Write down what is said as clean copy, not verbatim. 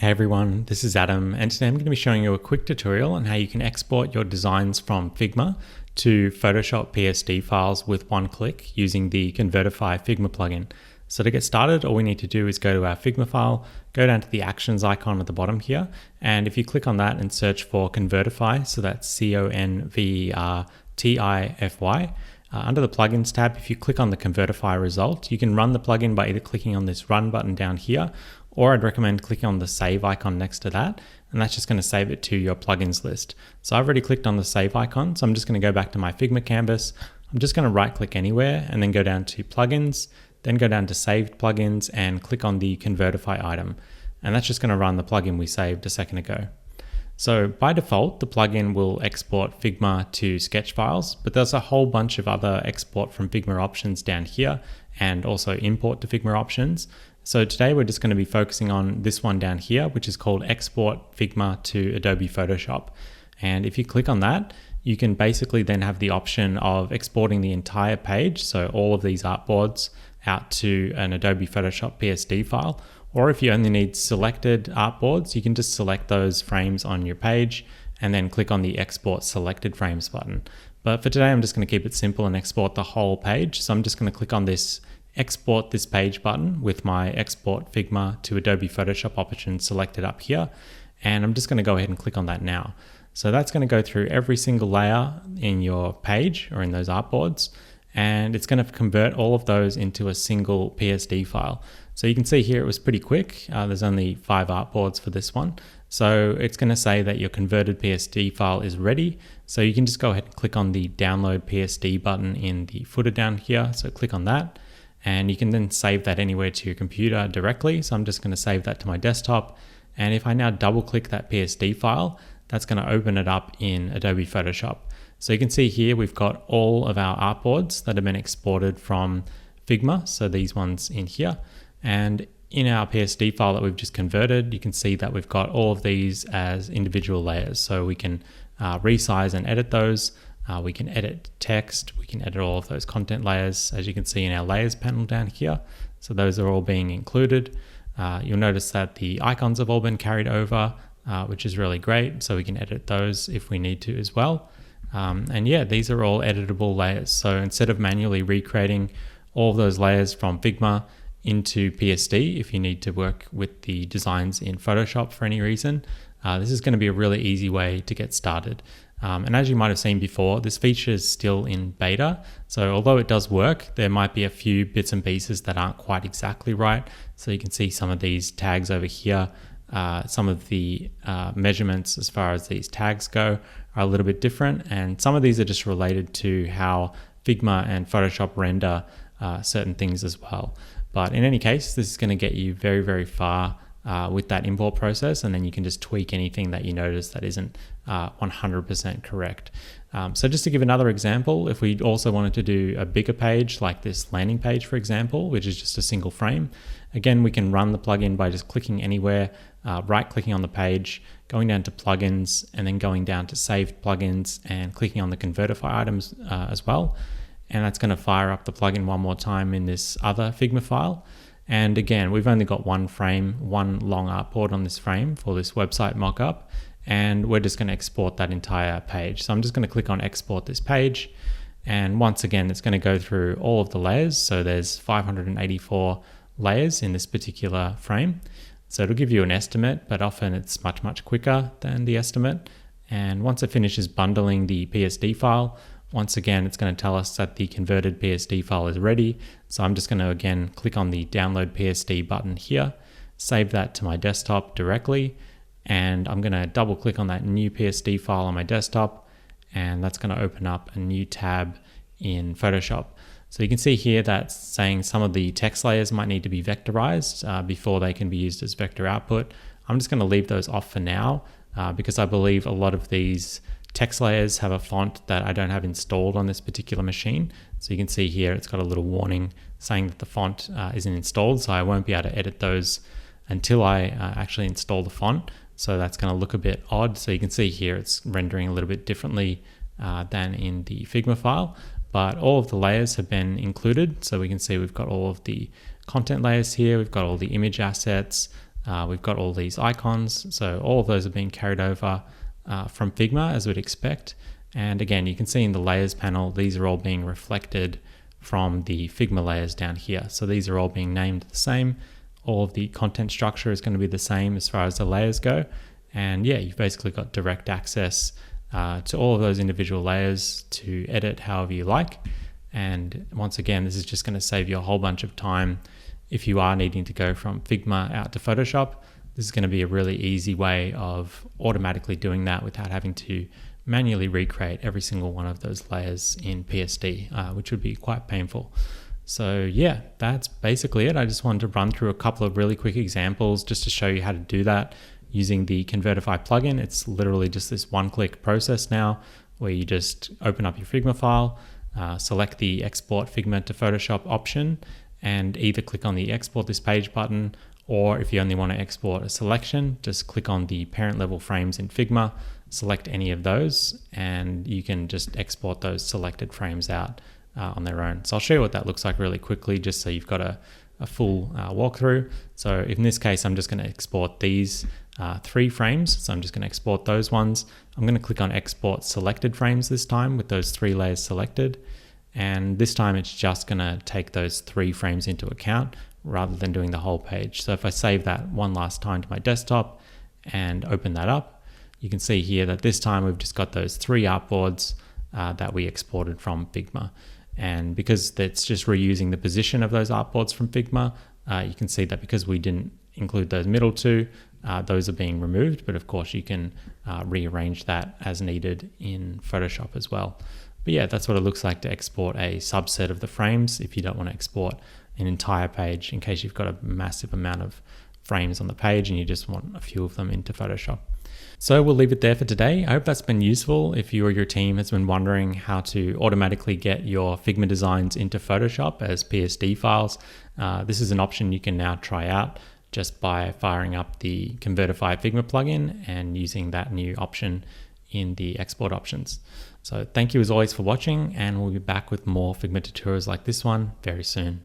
Hey everyone, this is Adam, and today I'm going to be showing you a quick tutorial on how you can export your designs from Figma to Photoshop PSD files with one click using the Convertify Figma plugin. So to get started, all we need to do is go to our Figma file, go down to the actions icon at the bottom here, and if you click on that and search for Convertify, so that's Convertify, under the plugins tab, if you click on the Convertify result, you can run the plugin by either clicking on this run button down here, or I'd recommend clicking on the save icon next to that, and that's just going to save it to your plugins list. So I've already clicked on the save icon, so I'm just going to go back to my Figma canvas. I'm just going to right click anywhere and then go down to plugins, then go down to saved plugins and click on the Convertify item. And that's just going to run the plugin we saved a second ago. So by default, the plugin will export Figma to sketch files, but there's a whole bunch of other export from Figma options down here and also import to Figma options. So today we're just going to be focusing on this one down here, which is called Export Figma to Adobe Photoshop. And if you click on that, you can basically then have the option of exporting the entire page, so all of these artboards, out to an Adobe Photoshop PSD file. Or if you only need selected artboards, you can just select those frames on your page and then click on the Export Selected Frames button. But for today, I'm just going to keep it simple and export the whole page. So I'm just going to click on this Export This Page button with my Export Figma to Adobe Photoshop option selected up here. And I'm just going to go ahead and click on that now. So that's going to go through every single layer in your page or in those artboards. And it's going to convert all of those into a single PSD file. So you can see here it was pretty quick. There's only 5 artboards for this one. So it's going to say that your converted PSD file is ready. So you can just go ahead and click on the download PSD button in the footer down here. So click on that and you can then save that anywhere to your computer directly. So I'm just going to save that to my desktop. And if I now double click that PSD file, that's going to open it up in Adobe Photoshop. So you can see here we've got all of our artboards that have been exported from Figma. So these ones in here. And in our PSD file that we've just converted, you can see that we've got all of these as individual layers. So we can resize and edit those. We can edit text. We can edit all of those content layers, as you can see in our layers panel down here. So those are all being included. You'll notice that the icons have all been carried over, which is really great. So we can edit those if we need to as well. And yeah, these are all editable layers. So instead of manually recreating all of those layers from Figma into PSD, if you need to work with the designs in Photoshop for any reason, this is going to be a really easy way to get started. And as you might have seen before, this feature is still in beta. So although it does work, there might be a few bits and pieces that aren't quite exactly right. So you can see some of these tags over here. Some of the measurements as far as these tags go are a little bit different. And some of these are just related to how Figma and Photoshop render certain things as well. But in any case, this is going to get you very, very far with that import process, and then you can just tweak anything that you notice that isn't 100% correct. So just to give another example, if we also wanted to do a bigger page like this landing page, for example, which is just a single frame, again, we can run the plugin by just clicking anywhere, right-clicking on the page, going down to plugins, and then going down to saved plugins and clicking on the Convertify items as well. And that's going to fire up the plugin one more time in this other Figma file. And again, we've only got one frame, one long artboard on this frame for this website mockup, and we're just going to export that entire page. So I'm just going to click on export this page. And once again, it's going to go through all of the layers. So there's 584 layers in this particular frame. So it'll give you an estimate, but often it's much, much quicker than the estimate. And once it finishes bundling the PSD file, once again, it's going to tell us that the converted PSD file is ready. So I'm just going to again click on the download PSD button here, save that to my desktop directly. And I'm going to double click on that new PSD file on my desktop. And that's going to open up a new tab in Photoshop. So you can see here that's saying some of the text layers might need to be vectorized before they can be used as vector output. I'm just going to leave those off for now because I believe a lot of these text layers have a font that I don't have installed on this particular machine. So you can see here it's got a little warning saying that the font isn't installed, so I won't be able to edit those until I actually install the font. So that's going to look a bit odd. So you can see here it's rendering a little bit differently than in the Figma file, but all of the layers have been included. So we can see we've got all of the content layers here, we've got all the image assets, We've got all these icons. So all of those are being carried over from Figma, as we'd expect. And again, you can see in the layers panel, these are all being reflected from the Figma layers down here. So these are all being named the same. All of the content structure is going to be the same as far as the layers go. And yeah, you've basically got direct access to all of those individual layers to edit however you like. And once again, this is just going to save you a whole bunch of time if you are needing to go from Figma out to Photoshop. This is going to be a really easy way of automatically doing that without having to manually recreate every single one of those layers in PSD, which would be quite painful. So yeah, that's basically it. I just wanted to run through a couple of really quick examples just to show you how to do that using the Convertify plugin. It's literally just this one-click process now where you just open up your Figma file, select the Export Figma to Photoshop option, and either click on the Export this page button, or if you only want to export a selection, just click on the parent level frames in Figma, select any of those, and you can just export those selected frames out on their own. So I'll show you what that looks like really quickly, just so you've got a full walkthrough. So in this case, I'm just going to export these 3 frames. So I'm just going to export those ones. I'm going to click on Export Selected Frames this time with those 3 layers selected. And this time it's just going to take those 3 frames into account rather than doing the whole page. So if I save that one last time to my desktop and open that up, you can see here that this time we've just got those 3 artboards that we exported from Figma. And because that's just reusing the position of those artboards from Figma, you can see that because we didn't include those middle 2, those are being removed. But of course you can rearrange that as needed in Photoshop as well. But yeah, that's what it looks like to export a subset of the frames if you don't want to export an entire page, in case you've got a massive amount of frames on the page and you just want a few of them into Photoshop. So we'll leave it there for today. I hope that's been useful. If you or your team has been wondering how to automatically get your Figma designs into Photoshop as PSD files, this is an option you can now try out just by firing up the Convertify Figma plugin and using that new option in the export options. So thank you as always for watching, and we'll be back with more Figma tutorials like this one very soon.